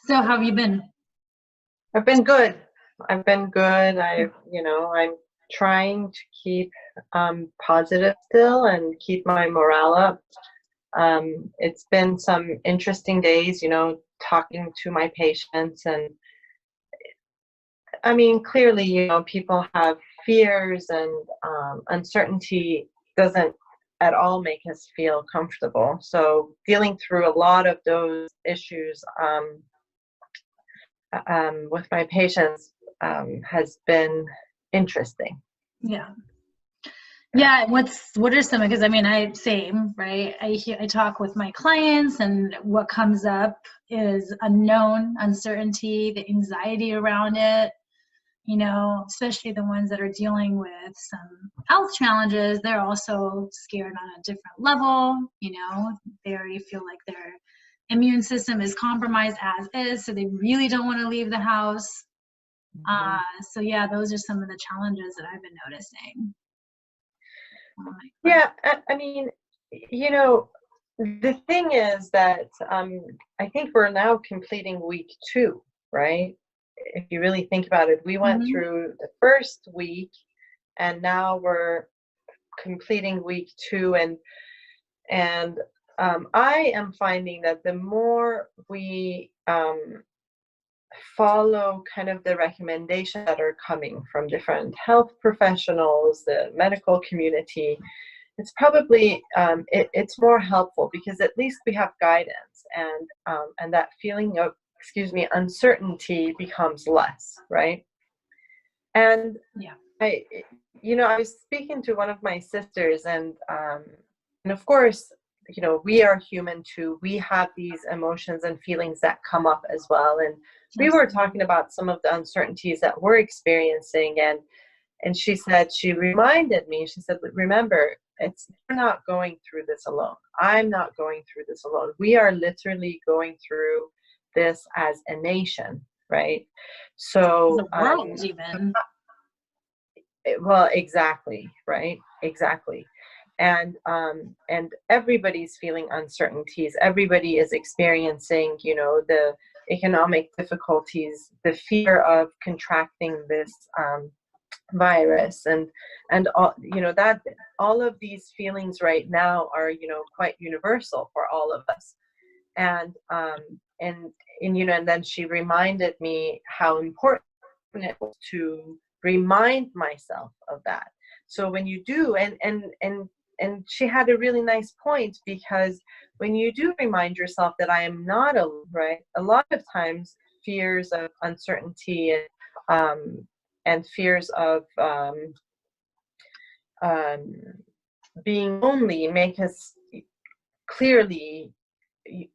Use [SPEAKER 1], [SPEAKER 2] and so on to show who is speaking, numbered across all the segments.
[SPEAKER 1] So how have you been?
[SPEAKER 2] I've been good. I've been good. I'm trying to keep positive still and keep my morale up. It's been some interesting days, talking to my patients. And I mean, clearly, people have fears and uncertainty doesn't at all make us feel comfortable. So dealing through a lot of those issues with my patients has been interesting.
[SPEAKER 1] Yeah.
[SPEAKER 2] Yeah.
[SPEAKER 1] Yeah, what are some, because I mean, right? I talk with my clients, and what comes up is unknown, uncertainty, the anxiety around it, especially the ones that are dealing with some health challenges. They're also scared on a different level, they already feel like their immune system is compromised as is, so they really don't want to leave the house.
[SPEAKER 2] Mhm.
[SPEAKER 1] So yeah, those are some of the challenges that I've been noticing.
[SPEAKER 2] Yeah, I mean, the thing is that I think we're now completing week 2, right? If you really think about it, we went
[SPEAKER 1] Mhm.
[SPEAKER 2] through the first week, and now we're completing week 2, and I am finding that the more we follow kind of the recommendations that are coming from different health professionals, the medical community, it's more helpful because at least we have guidance, and that feeling of, excuse me, uncertainty becomes less, right? And
[SPEAKER 1] Yeah.
[SPEAKER 2] I, I was speaking to one of my sisters, and of course, we are human too. We have these emotions and feelings that come up as well. And we were
[SPEAKER 1] Absolutely.
[SPEAKER 2] talking about some of the uncertainties that we're experiencing, and she reminded me, she said, remember, you're not going through this alone. I'm not going through this alone. We are literally going through this as a nation, right?
[SPEAKER 1] The
[SPEAKER 2] So,
[SPEAKER 1] world even.
[SPEAKER 2] well, exactly, right? Exactly. And everybody's feeling uncertainties. Everybody is experiencing, the economic difficulties, the fear of contracting this virus, and all, that all of these feelings right now are, quite universal for all of us. And um and and and then she reminded me how important it was to remind myself of that. So when you do, and she had a really nice point, because when you do remind yourself that I am not alone, right? A lot of times fears of uncertainty and fears of um, being lonely make us clearly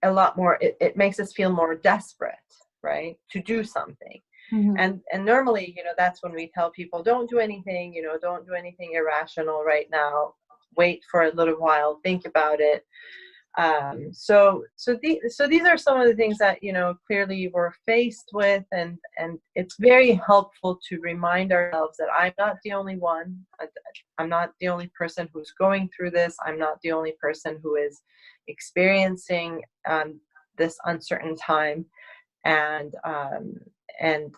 [SPEAKER 2] a lot more, it makes us feel more desperate, right, to do something.
[SPEAKER 1] Mhm.
[SPEAKER 2] And normally, that's when we tell people, don't do anything, don't do anything irrational right now, wait for a little while, think about it. So these are some of the things that, clearly we're faced with, and it's very helpful to remind ourselves that I'm not the only one. I'm not the only person who's going through this. I'm not the only person who is experiencing this uncertain time. And um, and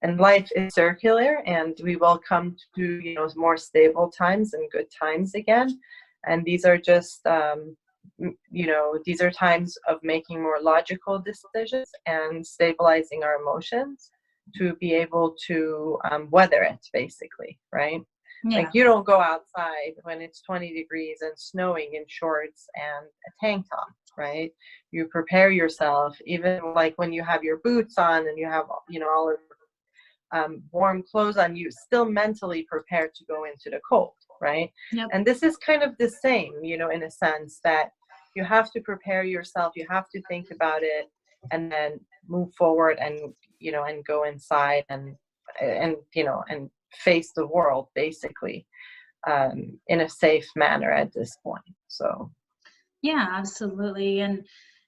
[SPEAKER 2] and life is circular, and we will come to, more stable times and good times again. And these are just these are times of making more logical decisions and stabilizing our emotions to be able to weather it, basically, right? Like,
[SPEAKER 1] Yeah.
[SPEAKER 2] you don't go outside when it's 20 degrees and snowing in shorts and a tank top, right? You prepare yourself, even like when you have your boots on and you have, all of warm clothes on, you still mentally prepare to go into the cold, right?
[SPEAKER 1] Yep.
[SPEAKER 2] And this is kind of the same, in a sense that you have to prepare yourself, you have to think about it, and then move forward, and go inside, and face the world, basically, in a safe manner at this point. So
[SPEAKER 1] Yeah, absolutely. And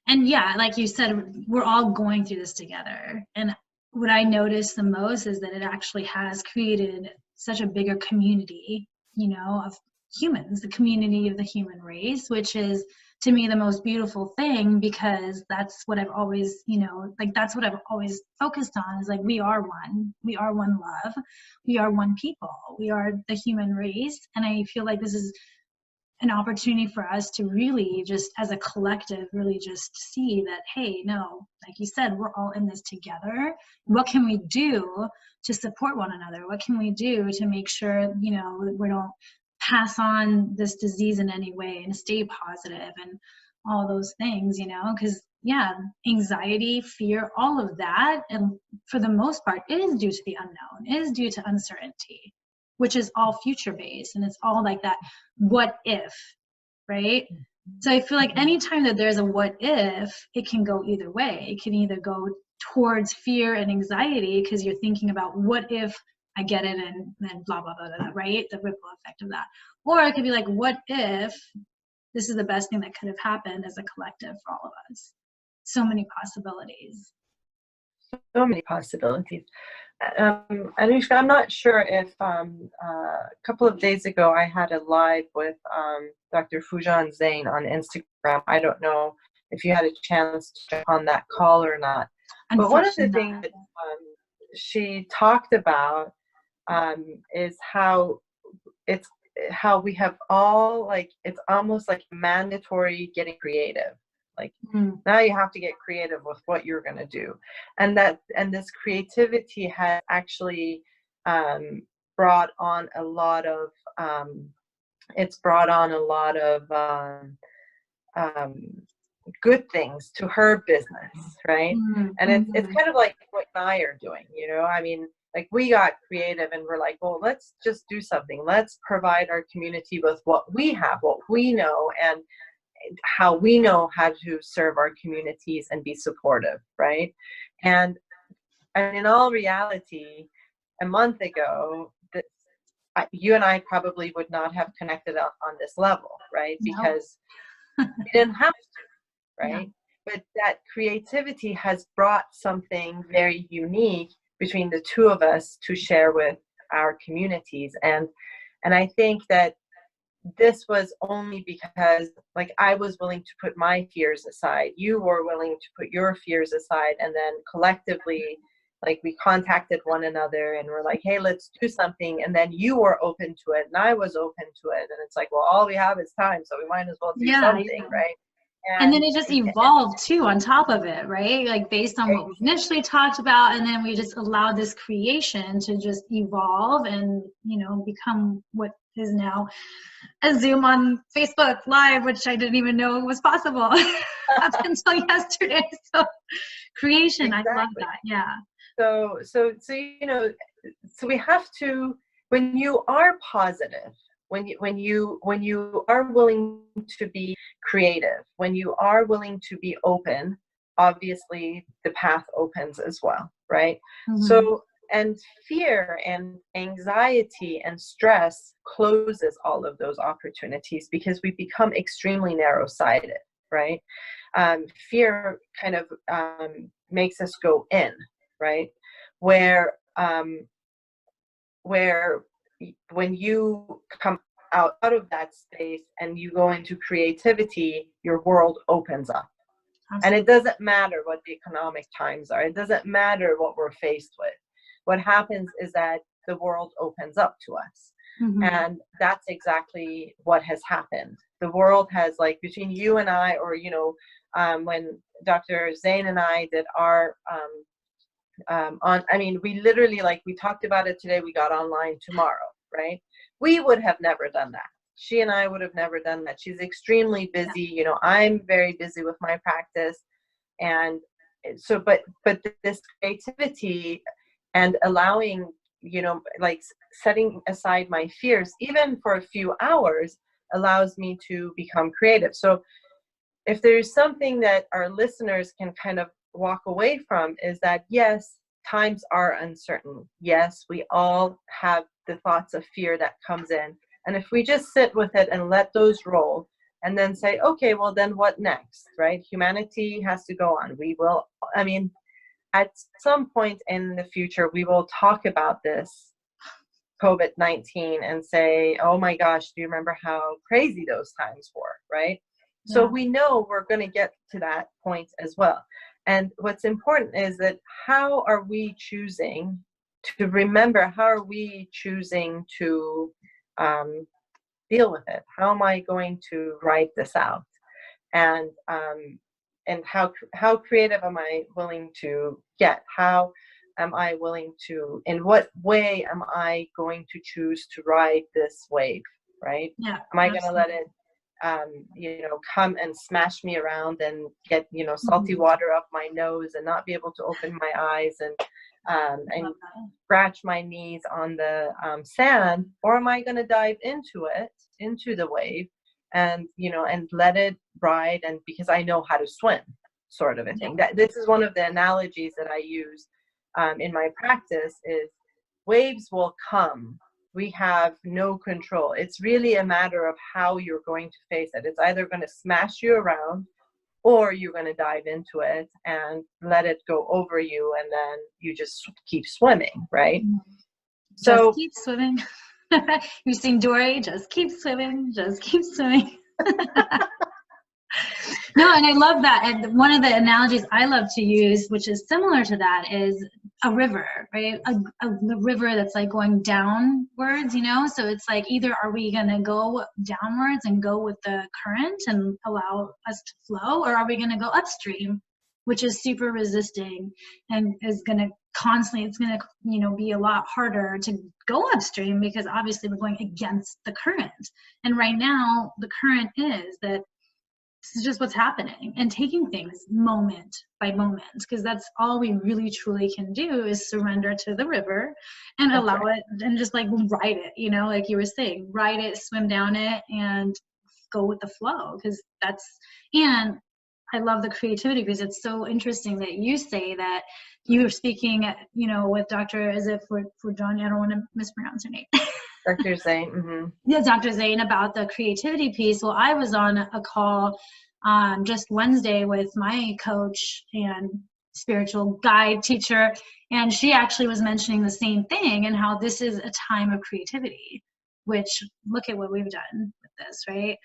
[SPEAKER 1] yeah, like you said, we're all going through this together. And what I noticed the most is that it actually has created such a bigger community, of humans, the community of the human race, which is to me the most beautiful thing, because that's what I've always, like that's what I've always focused on, is like we are one love, we are one people, we are the human race. And I feel like this is an opportunity for us to really just as a collective really just see that, hey, no, like you said, we're all in this together. What can we do to support one another? What can we do to make sure, we don't pass on this disease in any way, and stay positive and all those things, because yeah, anxiety, fear, all of that, and for the most part, it is due to the unknown, it is due to uncertainty, which is all future based, and it's all like that what if, right? So I feel like anytime that there's a what if, it can go either way. It can either go towards fear and anxiety because you're thinking about what if I get it and then blah, blah, blah, blah, blah, right? The ripple effect of that. Or it could be like, what if this is the best thing that could have happened as a collective for all of us? So many possibilities.
[SPEAKER 2] So many possibilities. Anushka, I'm not sure if a couple of days ago I had a live with Dr. Fujan Zain on Instagram. I don't know if you had a chance to jump on that call or not. But one of the things that she talked about is how we have all, like, it's almost like mandatory getting creative. Like now you have to get creative with what you're going to do. And this creativity has actually brought on a lot of good things to her business, right? And it's kind of like what I are doing, I mean, like we got creative and we're like, well, let's just do something. Let's provide our community with what we have, what we know, and how we know how to serve our communities and be supportive, right? And in all reality, a month ago, you and I probably would not have connected on this level, right? Because we didn't have to, right? Yeah. But that creativity has brought something very unique between the two of us to share with our communities. And I think that this was only because, like, I was willing to put my fears aside, you were willing to put your fears aside, and then collectively, like, we contacted one another and we're like, hey, let's do something. And then you were open to it and I was open to it, and it's like, well, all we have is time, so we might as well do something, right?
[SPEAKER 1] And then it just evolved too on top of it, right? Like based on what we initially talked about, and then we just allowed this creation to just evolve and, become what is now a Zoom on Facebook Live, which I didn't even know was possible up until yesterday. So creation, exactly. I love that. Yeah.
[SPEAKER 2] So we have to, when you are positive, when you are willing to be creative, when you are willing to be open, obviously the path opens as well, right? So, and fear and anxiety and stress closes all of those opportunities because we become extremely narrow-sighted, right? Fear kind of makes us go in, right? Where when you come out of that space and you go into creativity, your world opens up. Absolutely. And it doesn't matter what the economic times are. It doesn't matter what we're faced with. What happens is that the world opens up to us. And that's exactly what has happened. The world has, like, between you and I, or, when Dr. Zain and I did our we literally, like, we talked about it today, we got online tomorrow, right? We would have never done that. She and I would have never done that. She's extremely busy. I'm very busy with my practice. And so, but this creativity and allowing, like, setting aside my fears, even for a few hours, allows me to become creative. So if there's something that our listeners can kind of walk away from, is that, yes, times are uncertain. Yes, we all have the thoughts of fear that comes in. And if we just sit with it and let those roll, and then say, okay, well, then what next, right? Humanity has to go on. We will, at some point in the future, we will talk about this COVID-19 and say, oh my gosh, do you remember how crazy those times were, right? So
[SPEAKER 1] Yeah.
[SPEAKER 2] we know we're going to get to that point as well. And what's important is that how are we choosing to remember, how are we choosing to deal with it? How am I going to write this out? And how creative am I willing to get? How am I willing to, in what way am I going to choose to ride this wave, right?
[SPEAKER 1] Yeah.
[SPEAKER 2] Am I going to let
[SPEAKER 1] Absolutely.
[SPEAKER 2] it come and smash me around and get, salty
[SPEAKER 1] Mhm.
[SPEAKER 2] water up my nose and not be able to open my eyes and
[SPEAKER 1] Love that.
[SPEAKER 2] scratch my knees on the sand? Or am I going to dive into it, into the wave, and let it ride, and because I know how to swim, sort of a
[SPEAKER 1] Yeah.
[SPEAKER 2] thing. That this is one of the analogies that I use in my practice is waves will come. We have no control. It's really a matter of how you're going to face it. It's either going to smash you around, or you're going to dive into it and let it go over you, and then you just keep swimming, right?
[SPEAKER 1] Mhm. Just
[SPEAKER 2] So
[SPEAKER 1] keep swimming. You sing Dory, just keep swimming, just keep swimming. No, and I love that. And one of the analogies I love to use, which is similar to that, is a river, right? A river that's like going downwards, So it's like either are we going to go downwards and go with the current and allow us to flow, or are we going to go upstream, which is super resisting and is going to constantly, it's going to, be a lot harder to go upstream because obviously we're going against the current. And right now, the current is that this is just what's happening, and taking things moment by moment, because that's all we really truly can do is surrender to the river and
[SPEAKER 2] that's
[SPEAKER 1] allow
[SPEAKER 2] right.
[SPEAKER 1] it and just like ride it, like you were saying, ride it, swim down it, and go with the flow. Because and I love the creativity, because it's so interesting that you say that you were speaking, with Dr. Is it for Johnny? I don't want to mispronounce her name.
[SPEAKER 2] Dr. Zane. Mm-hmm.
[SPEAKER 1] Yeah, Dr. Zane, about the creativity piece. Well, I was on a call just Wednesday with my coach and spiritual guide teacher, and she actually was mentioning the same thing, and how this is a time of creativity, which look at what we've done with this, right?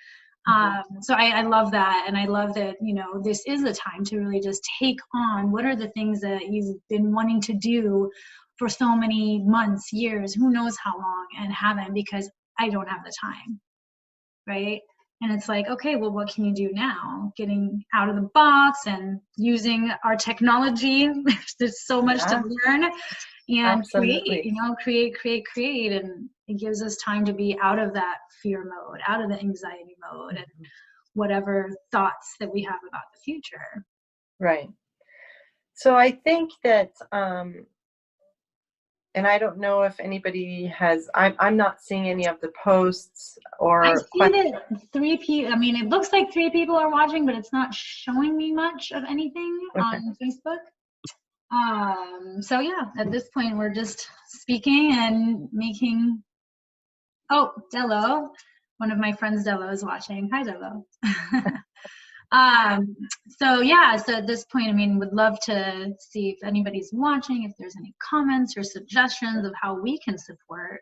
[SPEAKER 2] Mm-hmm.
[SPEAKER 1] So I love that, and I love that, this is a time to really just take on what are the things that you've been wanting to do for so many months, years, who knows how long, and haven't, because I don't have the time, right? And it's like, okay, well, what can you do now? Getting out of the box and using our technology. There's so much to
[SPEAKER 2] Yeah,
[SPEAKER 1] learn and create,
[SPEAKER 2] absolutely.
[SPEAKER 1] create. And it gives us time to be out of that fear mode, out of the anxiety mode, and
[SPEAKER 2] Mhm.
[SPEAKER 1] whatever thoughts that we have about the future.
[SPEAKER 2] Right. So I think that, and I don't know if anybody has, I'm not seeing any of the posts
[SPEAKER 1] I
[SPEAKER 2] or
[SPEAKER 1] see
[SPEAKER 2] questions.
[SPEAKER 1] that three people, I mean, it looks like three people are watching, but it's not showing me much of anything
[SPEAKER 2] Okay.
[SPEAKER 1] on Facebook. So yeah, at this point we're just speaking and making, oh, Dello, one of my friends, Dello, is watching. Hi, Dello. um, so yeah, so at this point, I mean, would love to see if anybody's watching, if there's any comments or suggestions of how we can support,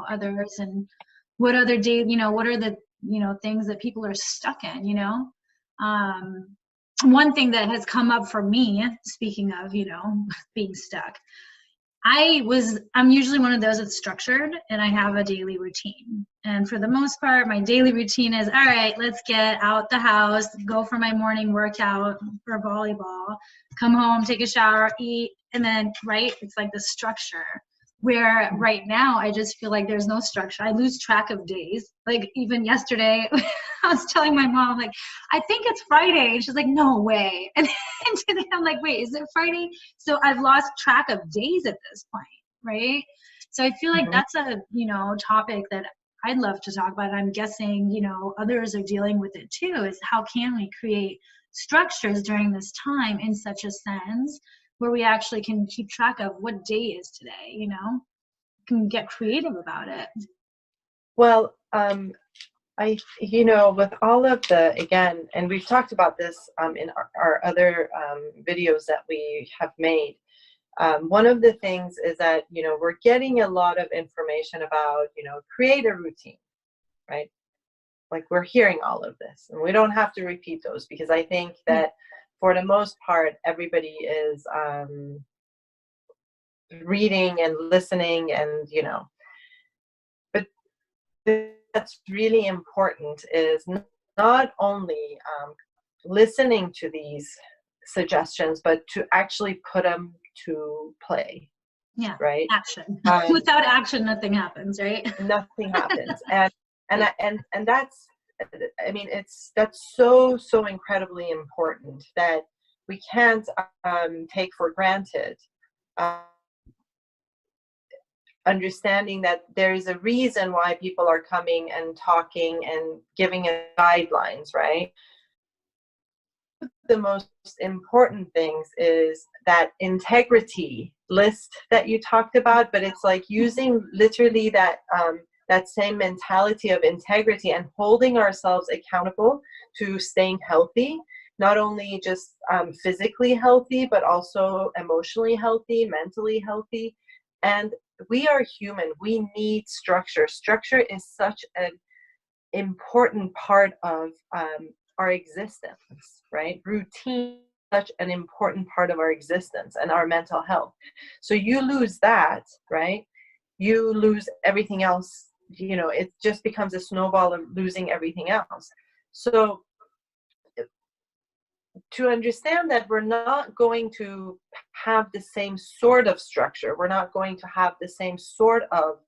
[SPEAKER 1] others, and what other day, what are the, things that people are stuck in, um, one thing that has come up for me, speaking of, being stuck, I'm usually one of those that's structured, and I have a daily routine. And for the most part, my daily routine is, all right, let's get out the house, go for my morning workout for volleyball, come home, take a shower, eat, and then, right, it's like the structure. Where right now, I just feel like there's no structure. I lose track of days. Like even yesterday, I was telling my mom, like, I think it's Friday. And she's like, no way. And today I'm like, wait, is it Friday? So I've lost track of days at this point, right? So I feel like
[SPEAKER 2] Mhm.
[SPEAKER 1] that's a, topic that I'd love to talk about. I'm guessing, others are dealing with it too, is how can we create structures during this time in such a sense where we actually can keep track of what day is today, can get creative about it.
[SPEAKER 2] Well, with all of the, again, and we've talked about this in our other videos that we have made. One of the things is that, we're getting a lot of information about, create a routine, right? like we're hearing all of this, and we don't have to repeat those, because I think that for the most part, everybody is reading and listening, and but that's really important is not only listening to these suggestions, but to actually put them to play.
[SPEAKER 1] Yeah.
[SPEAKER 2] Right.
[SPEAKER 1] Action. Without action, nothing happens, right?
[SPEAKER 2] Nothing happens. And that's, I mean, that's so incredibly important that we can't take for granted. Understanding that there is a reason why people are coming and talking and giving us guidelines, right? The most important things is that integrity list that you talked about, but it's like using literally that that same mentality of integrity and holding ourselves accountable to staying healthy, not only just physically healthy, but also emotionally healthy, mentally healthy. And we are human. We need structure. Structure is such an important part of our existence, right? Routine is such an important part of our existence and our mental health. So you lose that, right? You lose everything else. It just becomes a snowball of losing everything else. So to understand that we're not going to have the same sort of structure, we're not going to have the same sort of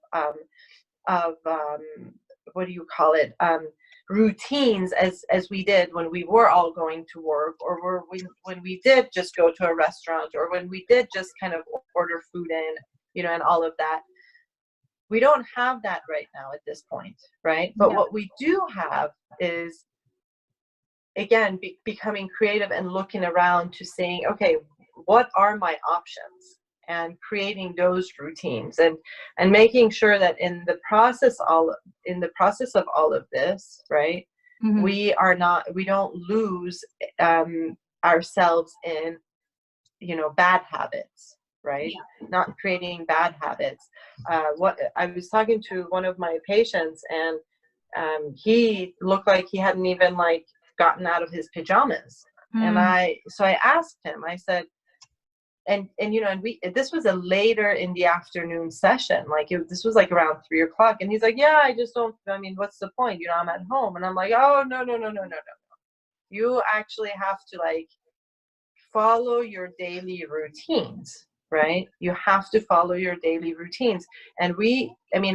[SPEAKER 2] what do you call it, routines as we did when we were all going to work, or when we did just go to a restaurant, or when we did just kind of order food in, and all of that. We don't have that right now at this point, right? But what we do have is, again, becoming creative and looking around to saying, okay, what are my options? And creating those routines, and making sure that in the process of all of this, right, mm-hmm. we don't lose ourselves in bad habits, right? Not creating bad habits. What I was talking to one of my patients, and he looked like he hadn't even gotten out of his pajamas. And I asked him, I said, and this was a later in the afternoon session, this was around 3:00, and he's like, yeah, I just don't, what's the point, I'm at home. And I'm like, oh, no, you actually have to follow your daily routines, right? You have to follow your daily routines. And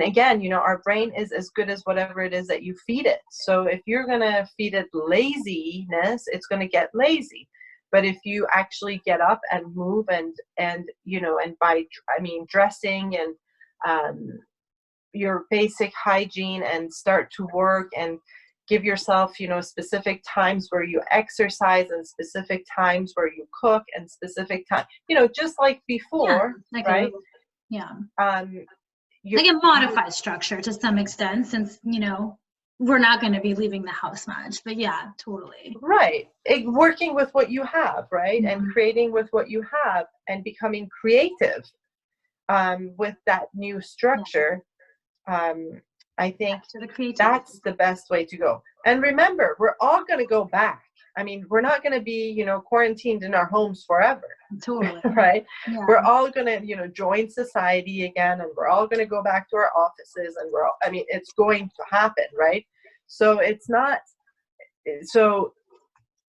[SPEAKER 2] again, our brain is as good as whatever it is that you feed it. So if you're going to feed it laziness, it's going to get lazy. But if you actually get up and move and by, dressing and your basic hygiene, and start to work and give yourself, specific times where you exercise, and specific times where you cook, and specific time, just like before, right?
[SPEAKER 1] A modified structure to some extent, since, we're not going to be leaving the house much, but yeah, totally.
[SPEAKER 2] Right. Working with what you have, right? Mm-hmm. And creating with what you have, and becoming creative with that new structure. I think that's the best way to go. And remember, we're all going to go back. We're not going to be, quarantined in our homes forever.
[SPEAKER 1] Totally.
[SPEAKER 2] Right? Yeah. We're all going to, join society again, and we're all going to go back to our offices, and it's going to happen, right? So it's not, so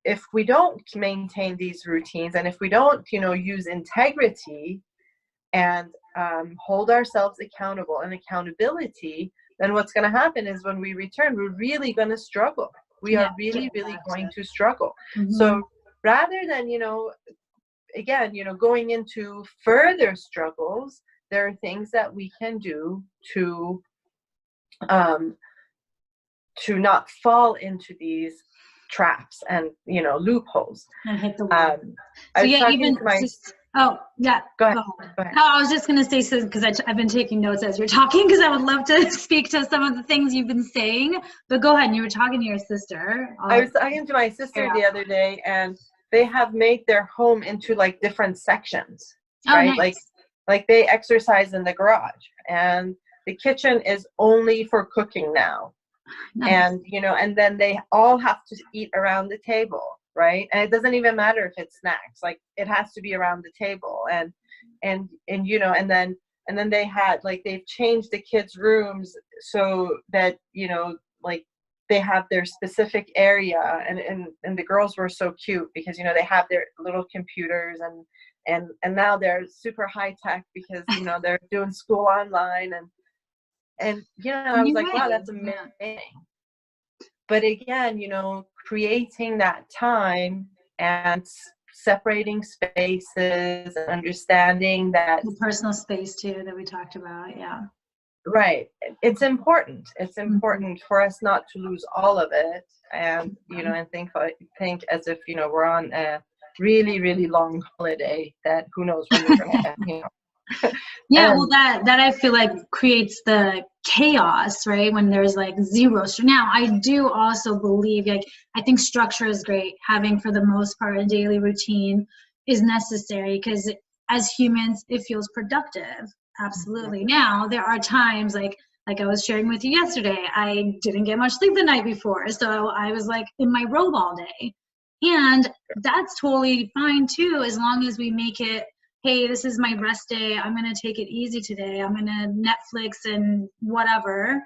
[SPEAKER 2] if we don't maintain these routines, and if we don't, use integrity and hold ourselves accountable, and accountability, then what's going to happen is when we return, we're really going to struggle. We are really going to struggle. Mm-hmm. So rather than, again, going into further struggles, there are things that we can do to not fall into these traps and, loopholes.
[SPEAKER 1] And hit the wall. So yeah, even oh, yeah.
[SPEAKER 2] Go ahead.
[SPEAKER 1] No, I was just going to say, because I've been taking notes as you're talking, because I would love to speak to some of the things you've been saying. But go ahead. You were talking to your sister.
[SPEAKER 2] I was talking to my sister the other day, and they have made their home into different sections, right?
[SPEAKER 1] Nice.
[SPEAKER 2] Like they exercise in the garage, and the kitchen is only for cooking now.
[SPEAKER 1] Nice.
[SPEAKER 2] And, you know, and then they all have to eat around the table, right? And it doesn't even matter if it's snacks, like it has to be around the table. And you know, and then they had, like, they've changed the kids' rooms so that, you know, like they have their specific area, and the girls were so cute because, you know, they have their little computers, and now they're super high tech because, you know, they're doing school online, and you know, I was like, wow, that's amazing. Yeah. But again, you know, creating that time and separating spaces and understanding that
[SPEAKER 1] the personal space too that we talked about. Yeah.
[SPEAKER 2] Right. It's important. It's important for us not to lose all of it, and, you know, and think as if, you know, we're on a really, really long holiday that who knows when we're going to, you know.
[SPEAKER 1] Yeah, well, that I feel like creates the chaos, right? When there's like zero. Now, I do also believe, like, I think structure is great. Having, for the most part, a daily routine is necessary because as humans, it feels productive. Absolutely. Now, there are times like I was sharing with you yesterday, I didn't get much sleep the night before, so I was like in my robe all day, and that's totally fine too, as long as we make it, hey, this is my rest day. I'm going to take it easy today. I'm going to Netflix and whatever.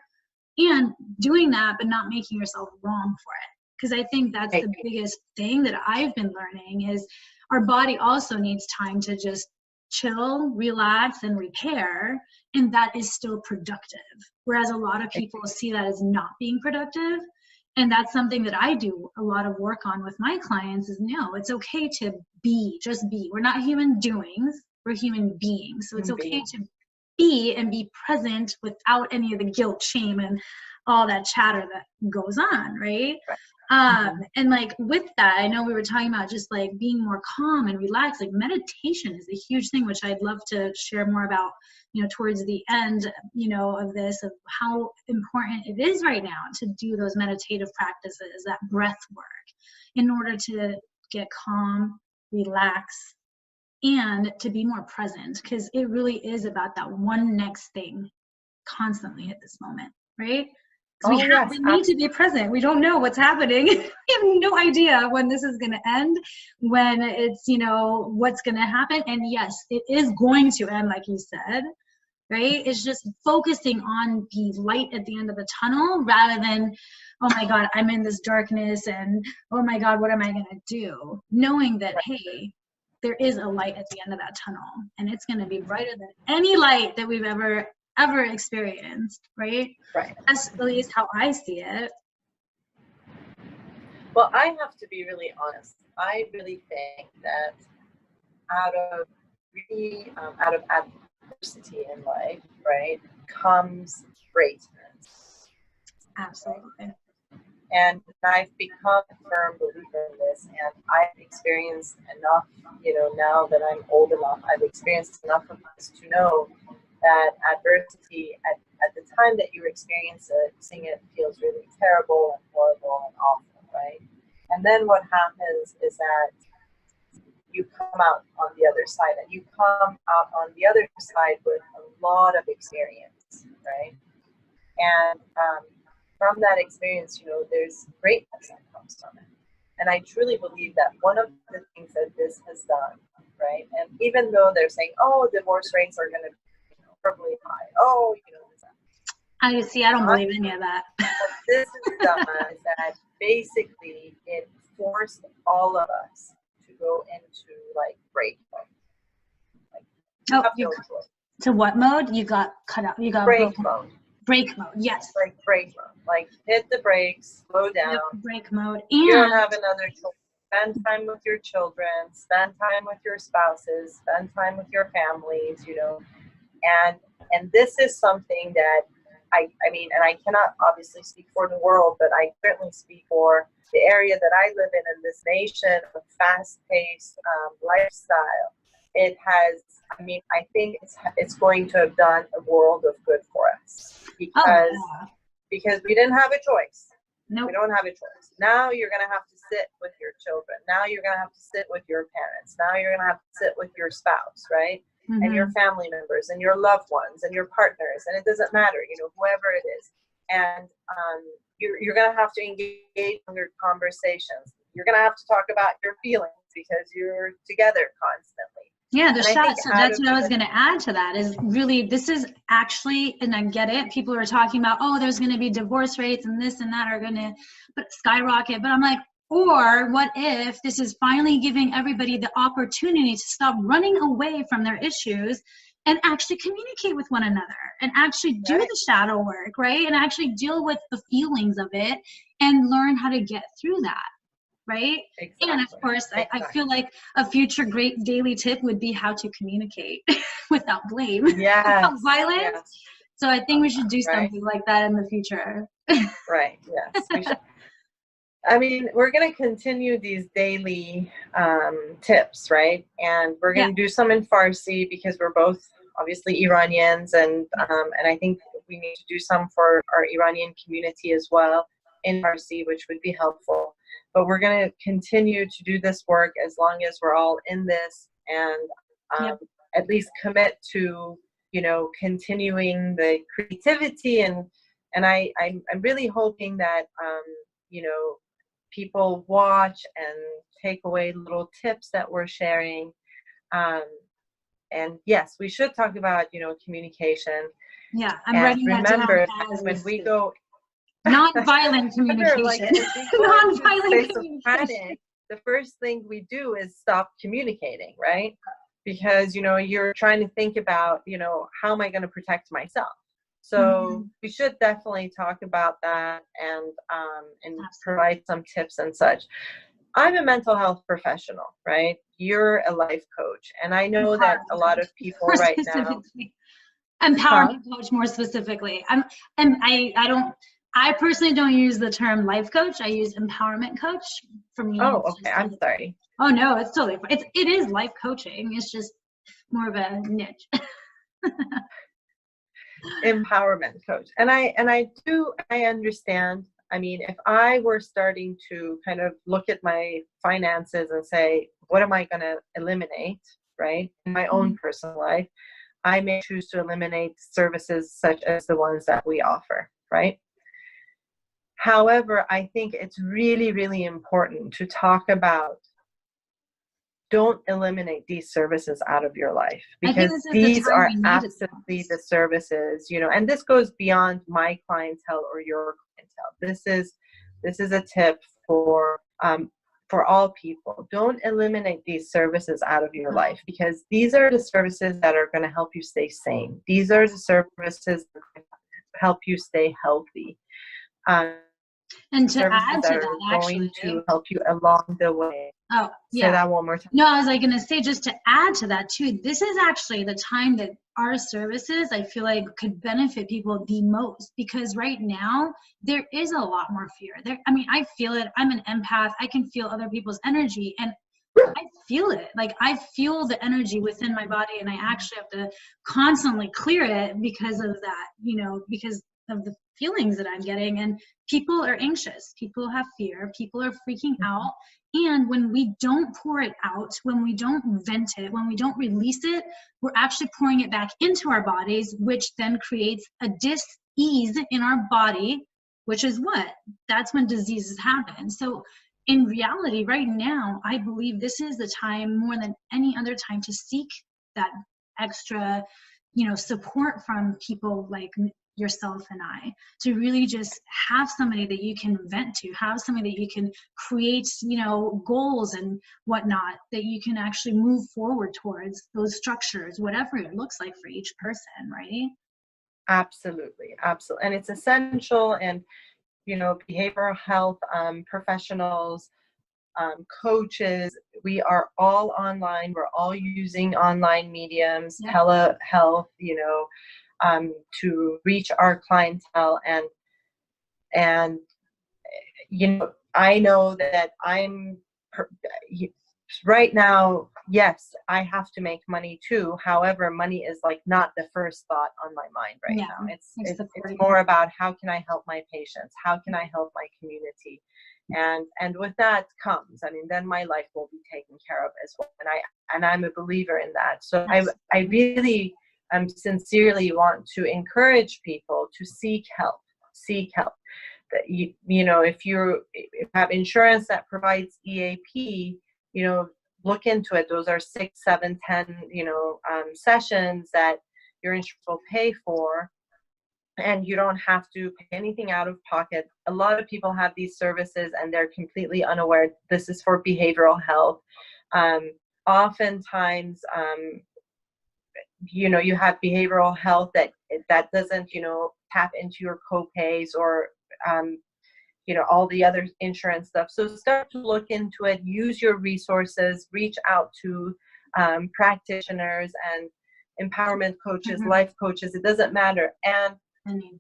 [SPEAKER 1] And doing that, but not making yourself wrong for it. Because I think that's the biggest thing that I've been learning is our body also needs time to just chill, relax, and repair. And that is still productive. Whereas a lot of people see that as not being productive. And that's something that I do a lot of work on with my clients is, no, it's okay to be, just be. We're not human doings, we're human beings. So it's okay to be and be present without any of the guilt, shame, and all that chatter that goes on, right? And like with that, I know we were talking about just like being more calm and relaxed. Like meditation is a huge thing, which I'd love to share more about, you know, towards the end, you know, of this, of how important it is right now to do those meditative practices, that breath work, in order to get calm, relax, and to be more present, because it really is about that one next thing constantly at this moment, right? Because we need to be present. We don't know what's happening. We have no idea when this is going to end, when it's, you know, what's going to happen. And yes, it is going to end, like you said, right? It's just focusing on the light at the end of the tunnel rather than, oh my God, I'm in this darkness and oh my God, what am I going to do? Knowing that, hey, there is a light at the end of that tunnel, and it's going to be brighter than any light that we've ever experienced, right? That's at least how I see it.
[SPEAKER 2] Well, I have to be really honest. I really think that out of adversity in life, right, comes greatness.
[SPEAKER 1] Absolutely.
[SPEAKER 2] And I've become a firm believer in this, and I've experienced enough, you know, now that I'm old enough, I've experienced enough of this to know that adversity at the time that you experience it, seeing it feels really terrible and horrible and awful, right? And then what happens is that you come out on the other side, and you come out on the other side with a lot of experience, right? And from that experience, you know, there's greatness that comes from it. And I truly believe that one of the things that this has done, right? And even though they're saying, oh, divorce rates are going to be horribly high. Oh, you know,
[SPEAKER 1] I don't believe any of that.
[SPEAKER 2] What this has done is that basically it forced all of us to go into like break mode. Like,
[SPEAKER 1] to what mode? You got cut out. You got
[SPEAKER 2] break mode.
[SPEAKER 1] Break mode, yes.
[SPEAKER 2] Like break mode. Like hit the brakes, slow down.
[SPEAKER 1] Break mode. And
[SPEAKER 2] you don't have another choice. Spend time with your children, spend time with your spouses, spend time with your families, you know. And this is something that I mean, and I cannot obviously speak for the world, but I certainly speak for the area that I live in this nation of fast-paced lifestyle. It has, I mean, I think it's going to have done a world of good for us because we didn't have a choice.
[SPEAKER 1] Nope.
[SPEAKER 2] We don't have a choice. Now you're going to have to sit with your children. Now you're going to have to sit with your parents. Now you're going to have to sit with your spouse, right? And your family members and your loved ones and your partners. And it doesn't matter, you know, whoever it is. and you're going to have to engage in your conversations. You're going to have to talk about your feelings because you're together constantly.
[SPEAKER 1] Yeah,
[SPEAKER 2] And I think
[SPEAKER 1] so that's what I was going to add to that is really, this is actually, and I get it, people are talking about, oh, there's going to be divorce rates and this and that are going to skyrocket. But I'm like, or what if this is finally giving everybody the opportunity to stop running away from their issues and actually communicate with one another and actually do the shadow work, right? And actually deal with the feelings of it and learn how to get through that. Right? Exactly. And of course, I feel like a future great daily tip would be how to communicate without blame, without violence. Yes. So I think we should do something like that in the future.
[SPEAKER 2] Right. Yes. We should. I mean, we're going to continue these daily tips, right? And we're going to do some in Farsi because we're both obviously Iranians, and I think we need to do some for our Iranian community as well in Farsi, which would be helpful. But we're going to continue to do this work as long as we're all in this, and at least commit to, continuing the creativity. And I'm really hoping that, people watch and take away little tips that we're sharing. And yes, we should talk about, communication.
[SPEAKER 1] Yeah, I'm writing that down.
[SPEAKER 2] Remember, when we go
[SPEAKER 1] non-violent communication. Non-violent communication.
[SPEAKER 2] The first thing we do is stop communicating, right? Because, you're trying to think about, how am I going to protect myself? So we should definitely talk about that and provide some tips and such. I'm a mental health professional, right? You're a life coach. And I know that a lot of people right now.
[SPEAKER 1] Empowerment coach, more specifically. I personally don't use the term life coach. I use empowerment coach for me.
[SPEAKER 2] Oh, okay. I'm sorry.
[SPEAKER 1] Oh no, it's totally fine. It is life coaching. It's just more of a niche.
[SPEAKER 2] Empowerment coach. And I understand. I mean, if I were starting to kind of look at my finances and say, what am I going to eliminate, right? In my own personal life, I may choose to eliminate services such as the ones that we offer, right? However, I think it's really, really important to talk about, don't eliminate these services out of your life, because these are absolutely the services, and this goes beyond my clientele or your clientele. This is a tip for all people. Don't eliminate these services out of your life, because these are the services that are going to help you stay sane. These are the services that help you stay healthy.
[SPEAKER 1] And to add to that,
[SPEAKER 2] actually, to help you along the way.
[SPEAKER 1] Oh, yeah.
[SPEAKER 2] Say that one more time.
[SPEAKER 1] No, I was going to say, just to add to that too, this is actually the time that our services, I feel like, could benefit people the most, because right now there is a lot more fear. I feel it. I'm an empath. I can feel other people's energy, and I feel it. Like, I feel the energy within my body, and I actually have to constantly clear it because of that, because of the feelings that I'm getting. And people are anxious, people have fear, people are freaking out. And when we don't pour it out, when we don't vent it, when we don't release it, we're actually pouring it back into our bodies, which then creates a dis-ease in our body, which is that's when diseases happen. So in reality, right now, I believe this is the time more than any other time to seek that extra, support from people like yourself and I, to really just have somebody that you can vent to, have somebody that you can create, goals and whatnot, that you can actually move forward towards those structures, whatever it looks like for each person, right?
[SPEAKER 2] Absolutely. Absolutely. And it's essential. And, behavioral health professionals, coaches, we are all online. We're all using online mediums, telehealth, to reach our clientele. And I know that right now, yes, I have to make money too. However, money is not the first thought on my mind right now. It's more about, how can I help my patients? How can I help my community? And with that comes, then my life will be taken care of as well. And I'm a believer in that. So I really sincerely want to encourage people to seek help. seek help. That you know, if you have insurance that provides EAP, you know, look into it. Those are 6, 7, 10, you know, sessions that your insurance will pay for, and you don't have to pay anything out of pocket. A lot of people have these services and they're completely unaware this is for behavioral health. Oftentimes, you know, you have behavioral health that doesn't, you know, tap into your co-pays or you know, all the other insurance stuff. So start to look into it, use your resources, reach out to practitioners and empowerment coaches, life coaches, it doesn't matter, and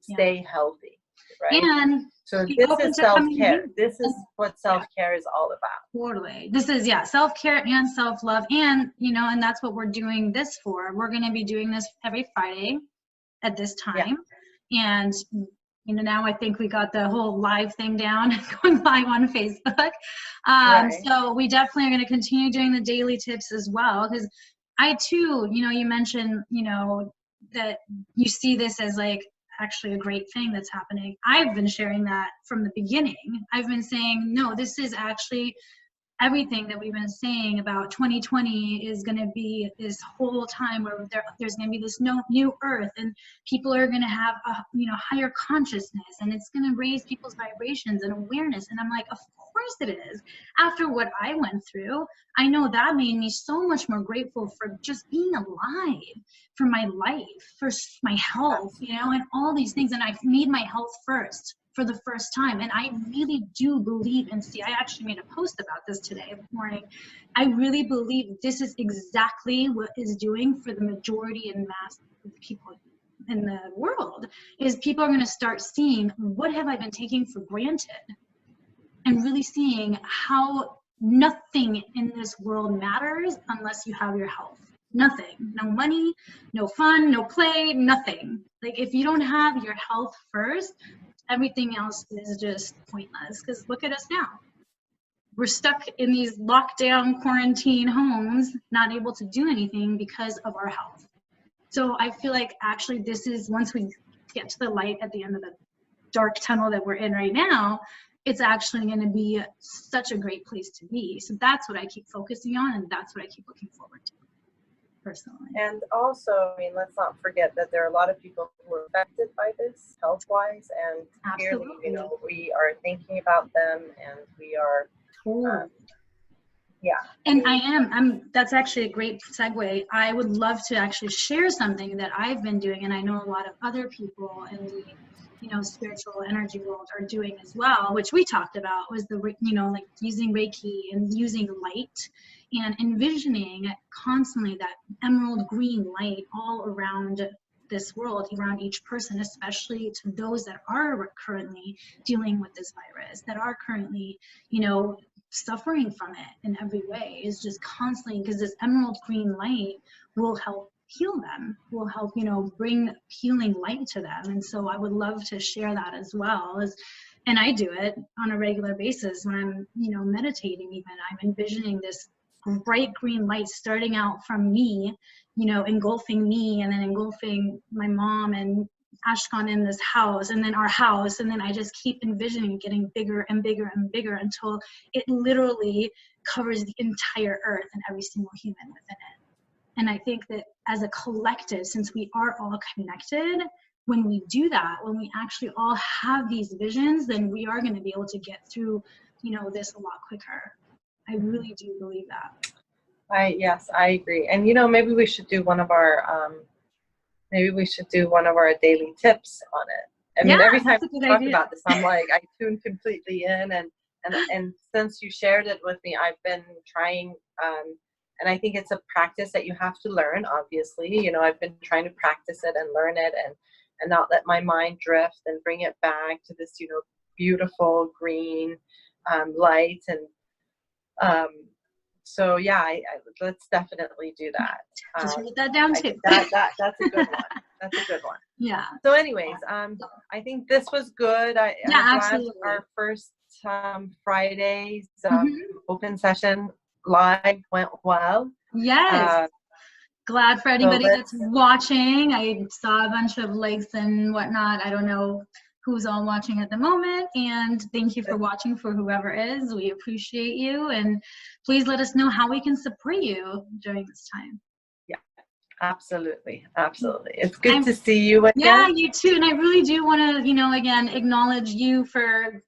[SPEAKER 2] stay healthy, right?
[SPEAKER 1] And
[SPEAKER 2] so
[SPEAKER 1] be
[SPEAKER 2] this
[SPEAKER 1] open
[SPEAKER 2] is
[SPEAKER 1] to coming
[SPEAKER 2] self-care.
[SPEAKER 1] here.
[SPEAKER 2] This is what self-care is all about.
[SPEAKER 1] Totally. This is, self-care and self-love. And, you know, and that's what we're doing this for. We're going to be doing this every Friday at this time. And, you know, now I think we got the whole live thing down, going live on Facebook. So we definitely are going to continue doing the daily tips as well. Because I too, you know, you mentioned, you know, that you see this as like actually a great thing that's happening. I've been sharing that from the beginning. I've been saying, no, this is actually everything that we've been saying about 2020 is going to be this whole time where there's going to be this new earth, and people are going to have a, you know, higher consciousness, and it's going to raise people's vibrations and awareness. And I'm like, of course it is. After what I went through, I know that made me so much more grateful for just being alive, for my life, for my health, you know, and all these things. And I've made my health first for the first time. And I really do believe, and see, I actually made a post about this today morning. I really believe this is exactly what is doing for the majority and mass of people in the world, is people are going to start seeing, what have I been taking for granted? And really seeing how nothing in this world matters unless you have your health. Nothing. No money, no fun, no play, nothing. Like, if you don't have your health first, everything else is just pointless. Because look at us now. We're stuck in these lockdown quarantine homes, not able to do anything because of our health. So I feel like actually this is, once we get to the light at the end of the dark tunnel that we're in right now, it's actually going to be such a great place to be. So that's what I keep focusing on, and that's what I keep looking forward to personally.
[SPEAKER 2] And also, I mean, let's not forget that there are a lot of people who are affected by this health-wise, and clearly, you know, we are thinking about them, and we are,
[SPEAKER 1] And that's actually a great segue. I would love to actually share something that I've been doing, and I know a lot of other people in the, you know, spiritual energy world are doing as well, which we talked about, was the, you know, like using Reiki and using light and envisioning constantly that emerald green light all around this world, around each person, especially to those that are currently dealing with this virus, that are currently, you know, suffering from it in every way, is just constantly, because this emerald green light will help heal them, will help, you know, bring healing light to them. And so I would love to share that as well. And I do it on a regular basis when I'm, you know, meditating. Even I'm envisioning this bright green light starting out from me, you know, engulfing me, and then engulfing my mom and Ashkan in this house, and then our house, and then I just keep envisioning getting bigger and bigger and bigger until it literally covers the entire earth and every single human within it. And I think that as a collective, since we are all connected, when we do that, when we actually all have these visions, then we are going to be able to get through, you know, this a lot quicker. I really do believe that.
[SPEAKER 2] Yes, I agree. And, you know, maybe we should do one of our daily tips on it. I mean, every time we talk about this, I'm like, I tune completely in, and since you shared it with me, I've been trying, and I think it's a practice that you have to learn, obviously. You know, I've been trying to practice it and learn it, and not let my mind drift, and bring it back to this, you know, beautiful green light. And so yeah, let's definitely do that.
[SPEAKER 1] Just write that down too.
[SPEAKER 2] That's a good one. That's a good one.
[SPEAKER 1] Yeah.
[SPEAKER 2] So anyways, I think this was good. I'm glad our first Friday's open session live went well.
[SPEAKER 1] Yes. Glad for anybody that's watching. I saw a bunch of likes and whatnot. I don't know who's all watching at the moment. And thank you for watching for whoever is. We appreciate you. And please let us know how we can support you during this time.
[SPEAKER 2] Yeah, absolutely. Absolutely. It's good to see you again.
[SPEAKER 1] Yeah, you too. And I really do want to, again, acknowledge you for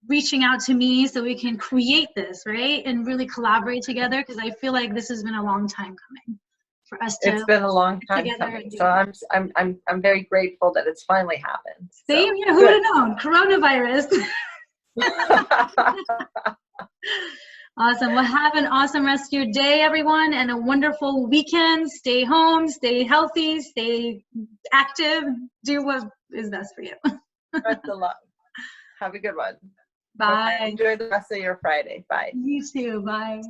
[SPEAKER 1] reaching out to me so we can create this, right? And really collaborate together, because I feel like this has been a long time coming for us to.
[SPEAKER 2] It's been a long time coming. So I'm very grateful that it's finally happened.
[SPEAKER 1] Same, who would have known? Coronavirus. Awesome. Well, have an awesome rest of your day, everyone, and a wonderful weekend. Stay home, stay healthy, stay active. Do what is best for you.
[SPEAKER 2] Thanks a lot. Have a good one.
[SPEAKER 1] Bye.
[SPEAKER 2] Enjoy the rest of your Friday. Bye.
[SPEAKER 1] You too. Bye.